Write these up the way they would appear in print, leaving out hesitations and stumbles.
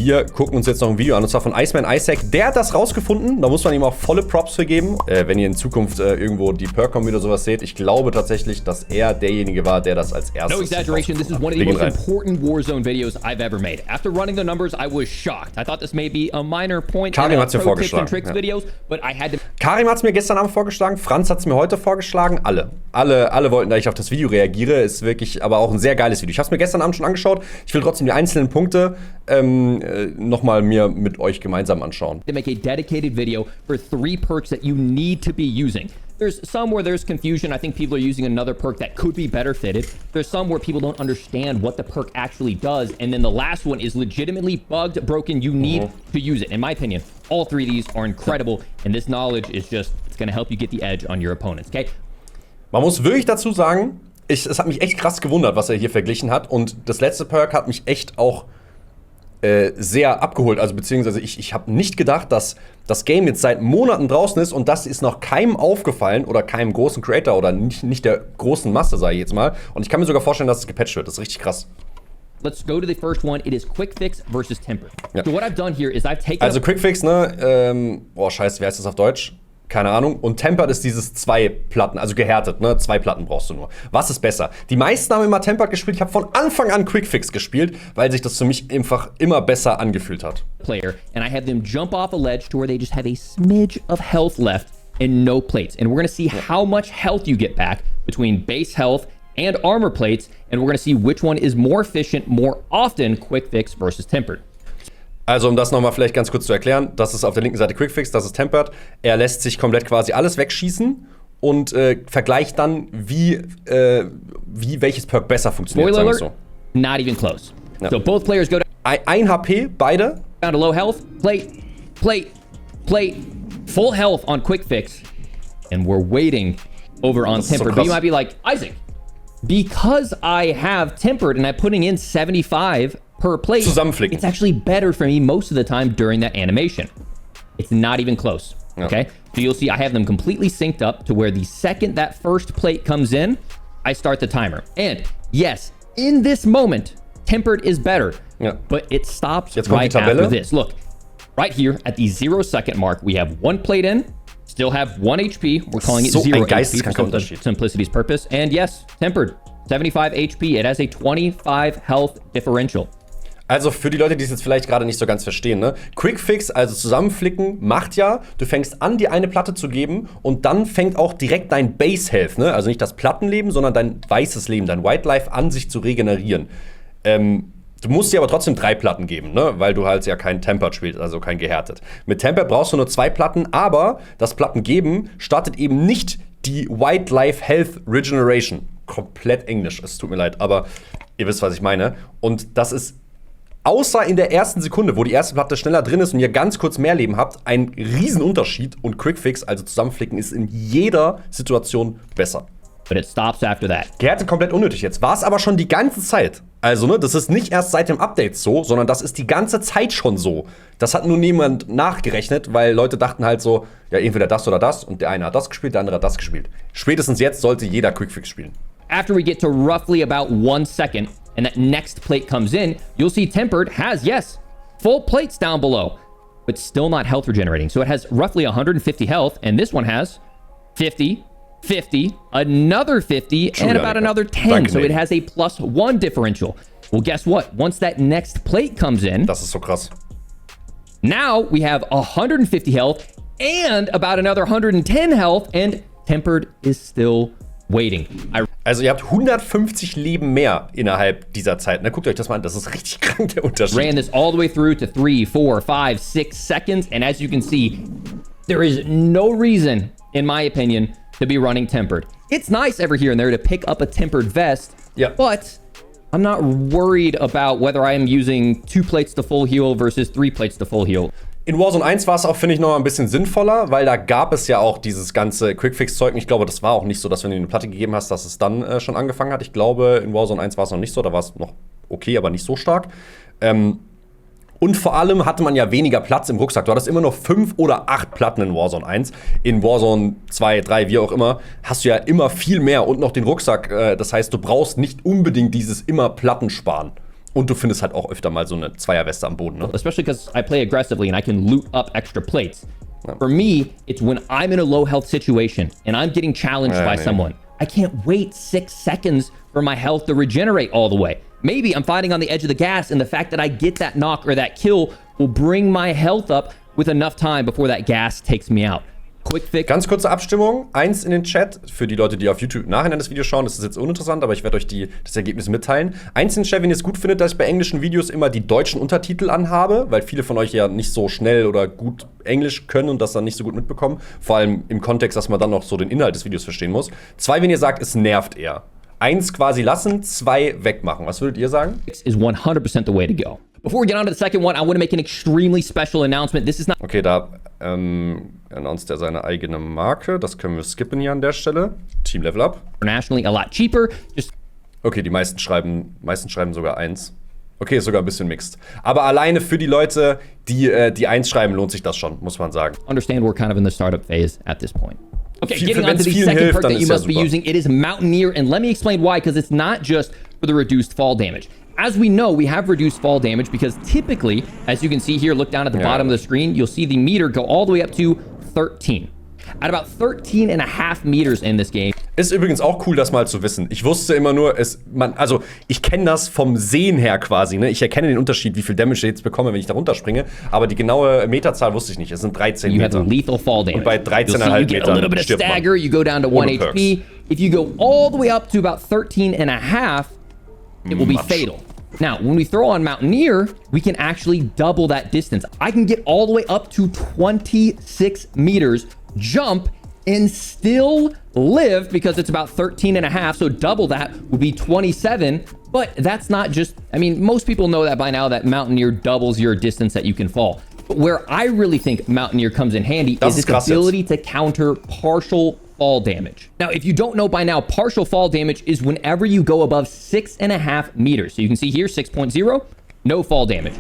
wir gucken uns jetzt noch ein Video an, und zwar von Iceman Isaac. Der hat das rausgefunden, da muss man ihm auch volle Props für geben. Wenn ihr in Zukunft irgendwo die Perk-Kombi oder sowas seht, ich glaube tatsächlich, dass er derjenige war, der das als erstes. No exaggeration, this is one of the most important Warzone videos I've ever made. After running the numbers, I was shocked. I thought this may be a minor point in Karim hat's mir pro tips and vorgeschlagen. tricks videos, but I had to. Karim hat es mir gestern Abend vorgeschlagen, Franz hat es mir heute vorgeschlagen, alle wollten, dass ich auf das Video reagiere. Ist wirklich aber auch ein sehr geiles Video. Ich habe es mir gestern Abend schon angeschaut. Ich will trotzdem die einzelnen Punkte nochmal mir mit euch gemeinsam anschauen. To make a dedicated video for 3 perks that you need to be using. There's some where there's confusion. I think people are using another perk that could be better fitted. There's some where people don't understand what the perk actually does. And then the last one is legitimately bugged, broken. You need to use it. In my opinion, all 3 of these are incredible. And this knowledge is just, it's going to help you get the edge on your opponents, okay? Man muss wirklich dazu sagen, es hat mich echt krass gewundert, was er hier verglichen hat. Und das letzte Perk hat mich echt auch sehr abgeholt. Also beziehungsweise ich habe nicht gedacht, dass das Game jetzt seit Monaten draußen ist und das ist noch keinem aufgefallen oder keinem großen Creator oder nicht der großen Masse, sage ich jetzt mal. Und ich kann mir sogar vorstellen, dass es gepatcht wird. Das ist richtig krass. Let's go to the first one. It is quick fix versus tempered. Ja. So what I've done here is I've taken. Also Quick Fix, ne? Scheiße, wie heißt das auf Deutsch? Keine Ahnung. Und Tempered ist dieses 2 Platten, also gehärtet, ne? 2 Platten brauchst du nur. Was ist besser? Die meisten haben immer Tempered gespielt. Ich habe von Anfang an Quick Fix gespielt, weil sich das für mich einfach immer besser angefühlt hat. Player, and I have them jump off a ledge to where they just have a smidge of health left and no plates. And we're gonna see how much health you get back between base health and armor plates, and we're gonna see which one is more efficient more often, Quick Fix versus tempered. Also um das nochmal vielleicht ganz kurz zu erklären, das ist auf der linken Seite Quick Fix, das ist Tempered. Er lässt sich komplett quasi alles wegschießen und vergleicht dann, wie welches Perk besser funktioniert, sagen wir so. Not even close. Ja. So both players go down. 1 HP, beide. Down to low health, plate, full health on Quick Fix, and we're waiting over on tempered. But you might be like, Isaac, because I have tempered and I'm putting in 75 per plate, Zusammenflicken. it's actually better for me most of the time during that animation. It's not even close, okay? So you'll see I have them completely synced up to where the second that first plate comes in, I start the timer. And yes, in this moment, tempered is better, but it stops right after this. Look, right here at the 0-second mark, we have 1 plate in, still have 1 HP. We're calling it 0 HP for simplicity's purpose. And yes, tempered, 75 HP. It has a 25 health differential. Also für die Leute, die es jetzt vielleicht gerade nicht so ganz verstehen, ne? Quick Fix, also zusammenflicken, macht ja, du fängst an, dir eine Platte zu geben und dann fängt auch direkt dein Base Health, ne? Also nicht das Plattenleben, sondern dein weißes Leben, dein White Life an sich zu regenerieren. Du musst dir aber trotzdem 3 Platten geben, ne? Weil du halt ja kein Tempered spielst, also kein gehärtet. Mit Tempered brauchst du nur 2 Platten, aber das Plattengeben startet eben nicht die White Life Health Regeneration. Komplett Englisch, es tut mir leid, aber ihr wisst, was ich meine. Und das ist außer in der ersten Sekunde, wo die erste Platte schneller drin ist und ihr ganz kurz mehr Leben habt, ein Riesenunterschied. Und Quickfix, also zusammenflicken, ist in jeder Situation besser. But it stops after that. Gehärtet komplett unnötig jetzt. War es aber schon die ganze Zeit. Also, ne, das ist nicht erst seit dem Update so, sondern das ist die ganze Zeit schon so. Das hat nur niemand nachgerechnet, weil Leute dachten halt so, ja, entweder das oder das. Und der eine hat das gespielt, der andere hat das gespielt. Spätestens jetzt sollte jeder Quickfix spielen. After we get to roughly about 1 second, and that next plate comes in, you'll see tempered has, yes, full plates down below, but still not health regenerating. So it has roughly 150 health, and this one has 50, 50, another 50, and about another 10. So it has a +1 differential. Well, guess what? Once that next plate comes in, das ist so krass. Now we have 150 health and about another 110 health, and tempered is still waiting. Also ihr habt 150 Leben mehr innerhalb dieser Zeit. Na, guckt euch das mal an, das ist richtig krank, der Unterschied. Ran this all the way through to 3, 4, 5, 6 seconds, and as you can see, there is no reason, in my opinion, to be running tempered. It's nice every here and there to pick up a tempered vest, but I'm not worried about whether I am using 2 plates to full heal versus 3 plates to full heal. In Warzone 1 war es auch, finde ich, noch ein bisschen sinnvoller, weil da gab es ja auch dieses ganze Quickfix-Zeug. Ich glaube, das war auch nicht so, dass wenn du eine Platte gegeben hast, dass es dann schon angefangen hat. Ich glaube, in Warzone 1 war es noch nicht so, da war es noch okay, aber nicht so stark. Und vor allem hatte man ja weniger Platz im Rucksack. Du hattest immer noch 5 oder 8 Platten in Warzone 1. In Warzone 2, 3, wie auch immer, hast du ja immer viel mehr und noch den Rucksack. Das heißt, du brauchst nicht unbedingt dieses immer Platten sparen. Und du findest halt auch öfter mal so eine Zweierweste am Boden, ne? Especially because I play aggressively and I can loot up extra plates. For me, it's when I'm in a low health situation and I'm getting challenged by someone. I can't wait 6 seconds for my health to regenerate all the way. Maybe I'm fighting on the edge of the gas and the fact that I get that knock or that kill will bring my health up with enough time before that gas takes me out. Quick fix. Ganz kurze Abstimmung. 1 in den Chat für die Leute, die auf YouTube nachher das Video schauen. Das ist jetzt uninteressant, aber ich werde euch das Ergebnis mitteilen. 1 in den Chat, wenn ihr es gut findet, dass ich bei englischen Videos immer die deutschen Untertitel anhabe, weil viele von euch ja nicht so schnell oder gut Englisch können und das dann nicht so gut mitbekommen. Vor allem im Kontext, dass man dann noch so den Inhalt des Videos verstehen muss. 2, wenn ihr sagt, es nervt eher. 1 quasi lassen, 2 wegmachen. Was würdet ihr sagen? Is 100% the way to go. Before we get on to the second one, I want to make an extremely special announcement. This is not... Okay, da announced er seine eigene Marke. Das können wir skippen hier an der Stelle. Team Level Up. Internationally a lot cheaper. Just okay, die meisten schreiben sogar 1. Okay, ist sogar ein bisschen mixed. Aber alleine für die Leute, die 1 schreiben, lohnt sich das schon, muss man sagen. understand we're kind of in the startup phase at this point. Okay, Viel- getting on to the vielen second hilft, perk dann that you ist ja must be super. using, it is Mountaineer, and let me explain why, because it's not just for the reduced fall damage. As we know, we have reduced fall damage because typically, as you can see here, look down at the bottom of the screen, you'll see the meter go all the way up to 13. At about 13 and a half meters in this game. Ist übrigens auch cool, das mal zu wissen. Ich wusste immer nur, also ich kenne das vom Sehen her quasi, ne? Ich erkenne den Unterschied, wie viel Damage ich jetzt bekomme, wenn ich da runterspringe. Aber die genaue Meterzahl wusste ich nicht. Es sind 13 You have Meter. the lethal fall damage. Und bei You'll see 13,5 you get a little Metern bit of stirbt stagger, man. you go down to Ohne 1 Perks. HP. If you go all the way up to about 13 and a half, it will be Much. fatal. Now, when we throw on Mountaineer, we can actually double that distance. I can get all the way up to 26 meters, jump, and still live because it's about 13 and a half. So double that would be 27. But that's not just, I mean, most people know that by now that Mountaineer doubles your distance that you can fall. But where I really think Mountaineer comes in handy Das is ist its krass ability to counter partial fall damage. Now, if you don't know by now, partial fall damage is whenever you go above 6.5 meters. So you can see here, 6.0, no fall damage.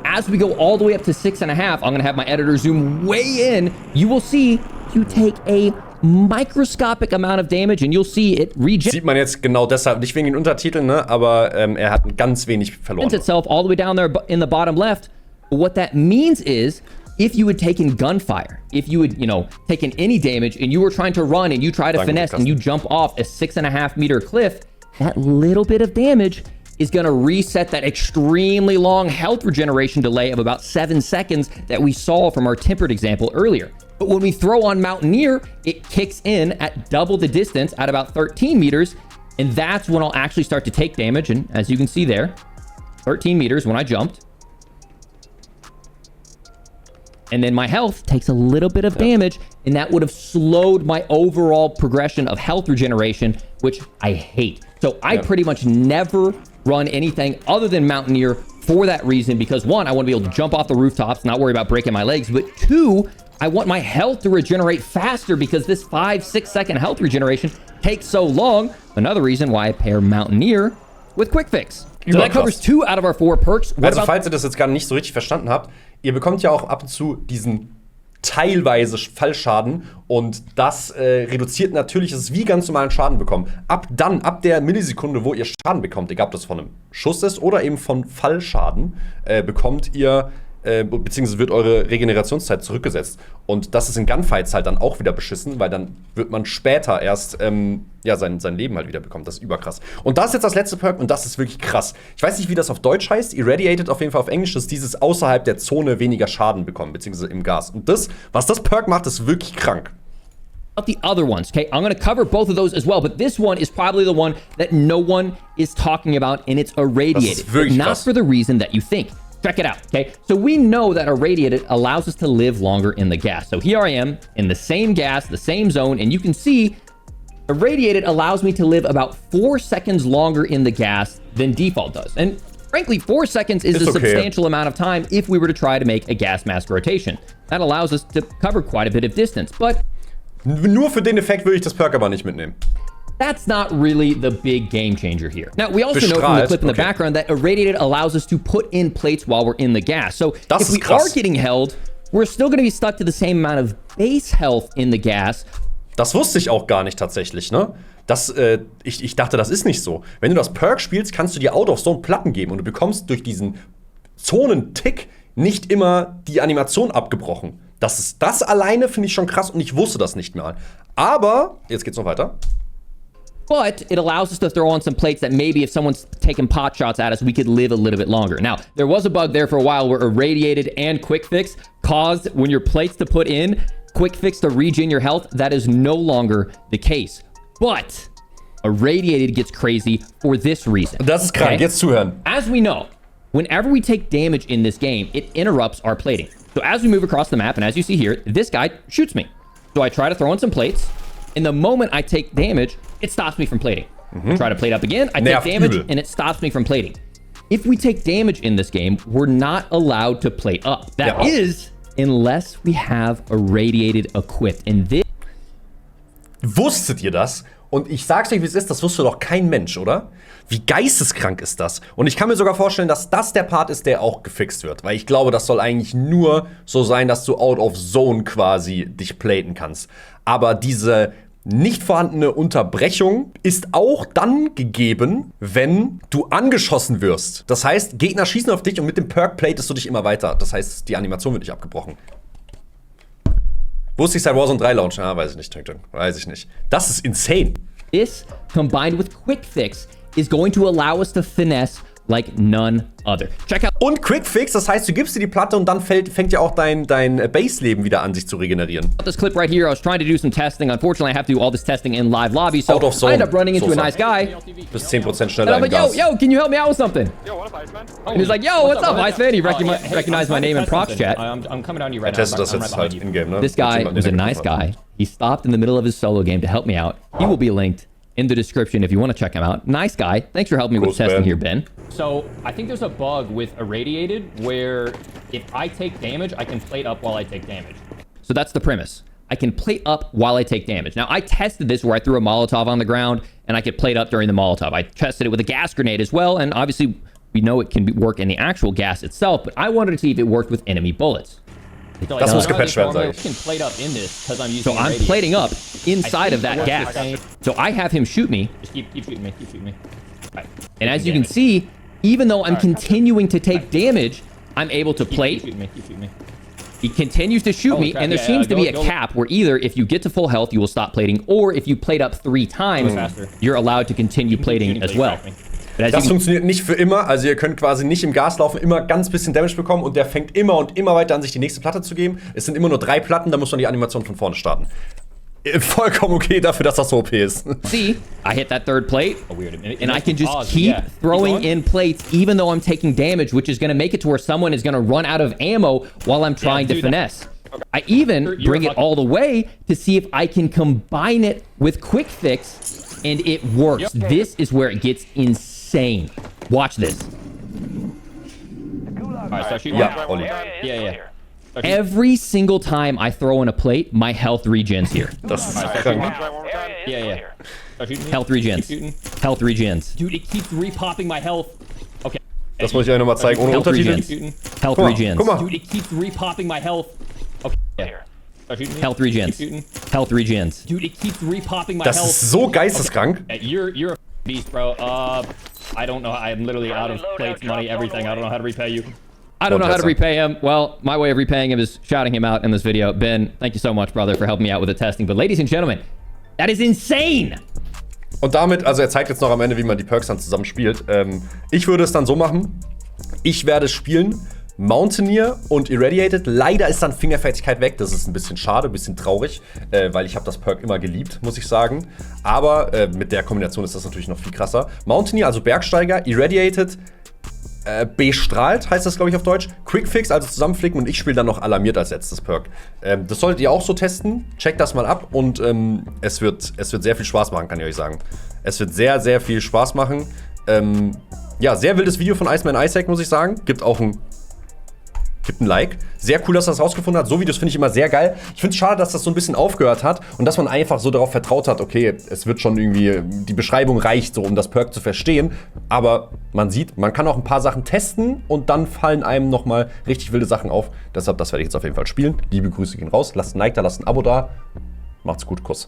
As we go all the way up to 6.5, I'm gonna have my editor zoom way in. You will see you take a microscopic amount of damage and you'll see it Sieht man jetzt genau deshalb, nicht wegen den Untertiteln, ne? Aber er hat ganz wenig verloren. itself all the way down there in the bottom left. But what that means is if you had taken gunfire, if you had, taken any damage and you were trying to run and you try to finesse and you jump off a 6.5 meter cliff, that little bit of damage is going to reset that extremely long health regeneration delay of about 7 seconds that we saw from our tempered example earlier. But when we throw on Mountaineer, it kicks in at double the distance at about 13 meters. And that's when I'll actually start to take damage. And as you can see there, 13 meters when I jumped. And then my health takes a little bit of damage, and that would have slowed my overall progression of health regeneration, which I hate. So I pretty much never run anything other than Mountaineer for that reason, because 1, I want to be able to jump off the rooftops, not worry about breaking my legs, but 2, I want my health to regenerate faster because this 5-6 second health regeneration takes so long. Another reason why I pair Mountaineer with Quick Fix. So that covers 2 out of our 4 perks. What Also, about falls ihr das jetzt gerade nicht so richtig verstanden habt, ihr bekommt ja auch ab und zu diesen teilweise Fallschaden und das reduziert natürlich, es ist wie ganz normalen Schaden bekommen. Ab der Millisekunde, wo ihr Schaden bekommt, egal ob das von einem Schuss ist oder eben von Fallschaden, bekommt ihr beziehungsweise wird eure Regenerationszeit zurückgesetzt. Und das ist in Gunfights halt dann auch wieder beschissen, weil dann wird man später erst sein Leben halt wieder bekommt. Das ist überkrass. Und das ist jetzt das letzte Perk und das ist wirklich krass. Ich weiß nicht, wie das auf Deutsch heißt. Irradiated auf jeden Fall auf Englisch ist dieses außerhalb der Zone weniger Schaden bekommen, beziehungsweise im Gas. Und das, was das Perk macht, ist wirklich krank. the other ones? Okay, I'm going to cover both of those as well, but this one is probably the one that no one is talking about, and it's Irradiated. But not for the reason that you think. Check it out, okay? So we know that Irradiated allows us to live longer in the gas. So here I am in the same gas, the same zone, and you can see Irradiated allows me to live about 4 seconds longer in the gas than default does. And frankly, 4 seconds is a substantial amount of time if we were to try to make a gas mask rotation. That allows us to cover quite a bit of distance, but nur für den Effekt würde ich das Perk aber nicht mitnehmen. that's not really the big game changer here. Now, we also know from the clip in the background that Irradiated allows us to put in plates while we're in the gas. So if we are getting held, we're still going to be stuck to the same amount of base health in the gas. Das wusste ich auch gar nicht tatsächlich, ne? ich dachte, das ist nicht so. Wenn du das Perk spielst, kannst du dir out of zone Platten geben und du bekommst durch diesen Zonentick nicht immer die Animation abgebrochen. Das alleine finde ich schon krass und ich wusste das nicht mal. Aber, jetzt geht's noch weiter. But it allows us to throw on some plates that maybe if someone's taking pot shots at us, we could live a little bit longer. Now, there was a bug there for a while where Irradiated and Quick Fix caused when your plates to put in, Quick Fix to regen your health. That is no longer the case. But Irradiated gets crazy for this reason. Das ist krank, jetzt zuhören. As we know, whenever we take damage in this game, it interrupts our plating. So as we move across the map, and as you see here, this guy shoots me. So I try to throw in some plates. And the moment I take damage, it stops me from plating. I try to plate up again, I take damage, and it stops me from plating. If we take damage in this game, we're not allowed to plate up. That is, unless we have Irradiated equipped. And this... Wusstet ihr das? Und ich sag's euch, wie es ist, das wusste doch kein Mensch, oder? Wie geisteskrank ist das? Und ich kann mir sogar vorstellen, dass das der Part ist, der auch gefixt wird. Weil ich glaube, das soll eigentlich nur so sein, dass du out of zone quasi dich platen kannst. Aber diese nicht vorhandene Unterbrechung ist auch dann gegeben, wenn du angeschossen wirst. Das heißt, Gegner schießen auf dich und mit dem Perk platest du dich immer weiter. Das heißt, die Animation wird nicht abgebrochen. Wusste ich seit Warzone 3 Launch? Ja, weiß ich nicht, weiß ich nicht. Das ist insane. This, combined with Quick Fix, is going to allow us to finesse like none other. Check out. Und Quick Fix, das heißt, du gibst dir die Platte und dann fängt ja auch dein Base-Leben wieder an, sich zu regenerieren. This clip right here, I was trying to do some testing. Unfortunately, I have to do all this testing in live lobby, so I end up running into a nice guy. Bis 10% schneller I'm like, yo, can you help me out with something? Yo, what up, Iceman? And he's like, yo, what's up, Iceman? He recognized my name in prox chat. I'm coming down to you right now. Testet das jetzt halt in-game, ne? This guy was a nice guy. He stopped in the middle of his solo game to help me out. He will be linked in the description if you want to check him out. Nice guy. Thanks for helping me with testing here, Ben. So, I think there's a bug with Irradiated where if I take damage, I can plate up while I take damage. So that's the premise. I can plate up while I take damage. Now, I tested this where I threw a Molotov on the ground and I could plate up during the Molotov. I tested it with a gas grenade as well, and obviously we know it can work in the actual gas itself, but I wanted to see if it worked with enemy bullets. Das muss gepatcht werden, sag ich. So I'm plating up inside of that gas. So I have him shoot me. Just keep shooting me, keep shooting me. Right. And as you can see, even though I'm continuing to take damage, I'm able to plate. Keep shooting me. He continues to shoot me, and there seems to be a cap where either if you get to full health, you will stop plating, or if you plate up 3 times, you're allowed to continue plating as well. Das funktioniert nicht für immer, also ihr könnt quasi nicht im Gas laufen, immer ganz bisschen Damage bekommen und der fängt immer und immer weiter an, sich die nächste Platte zu geben. Es sind immer nur 3 Platten, da muss man die Animation von vorne starten. Vollkommen okay dafür, dass das so OP ist. See, I hit that third plate, and I can just keep throwing in plates even though I'm taking damage, which is going to make it to where someone is going to run out of ammo while I'm trying to finesse. I even bring it all the way to see if I can combine it with Quick Fix, and it works. This is where it gets insane. Watch this. Alright, start shooting. Yeah. Every single time I throw in a plate, my health regens here. Das ist krank. Yeah. Health regens. Health regens. Dude, it keeps repopping my health. Okay. Das muss ich euch nochmal zeigen, ohne Health Untertitel. regens. Health regens. Guck mal. Dude, it keeps repopping my health. Okay. Health regens. Health regens. Dude, it keeps repopping my health. Das ist so geisteskrank. You're a beast, bro. I don't know. I'm literally out of plates, money, everything. I don't know how to repay you. I don't know how to repay him. Well, my way of repaying him is shouting him out in this video. Ben, thank you so much, brother, for helping me out with the testing. But ladies and gentlemen, that is insane. Und damit, also er zeigt jetzt noch am Ende, wie man die Perks dann zusammen spielt. Ich würde es dann so machen, ich werde spielen Mountaineer und Irradiated. Leider ist dann Fingerfertigkeit weg, das ist ein bisschen schade, ein bisschen traurig, weil ich habe das Perk immer geliebt, muss ich sagen. Aber mit der Kombination ist das natürlich noch viel krasser. Mountaineer, also Bergsteiger, Irradiated, bestrahlt, heißt das, glaube ich, auf Deutsch. Quick Fix, also zusammenflicken, und ich spiele dann noch alarmiert als letztes Perk. Das solltet ihr auch so testen. Checkt das mal ab und es wird sehr viel Spaß machen, kann ich euch sagen. Es wird sehr, sehr viel Spaß machen. Ja, sehr wildes Video von Iceman Isaac, muss ich sagen. Gibt ein Like. Sehr cool, dass er das rausgefunden hat. So Videos finde ich immer sehr geil. Ich finde es schade, dass das so ein bisschen aufgehört hat und dass man einfach so darauf vertraut hat, okay, es wird schon irgendwie, die Beschreibung reicht so, um das Perk zu verstehen. Aber man sieht, man kann auch ein paar Sachen testen und dann fallen einem nochmal richtig wilde Sachen auf. Deshalb, das werde ich jetzt auf jeden Fall spielen. Liebe Grüße gehen raus. Lasst ein Like da, lasst ein Abo da. Macht's gut, Kuss.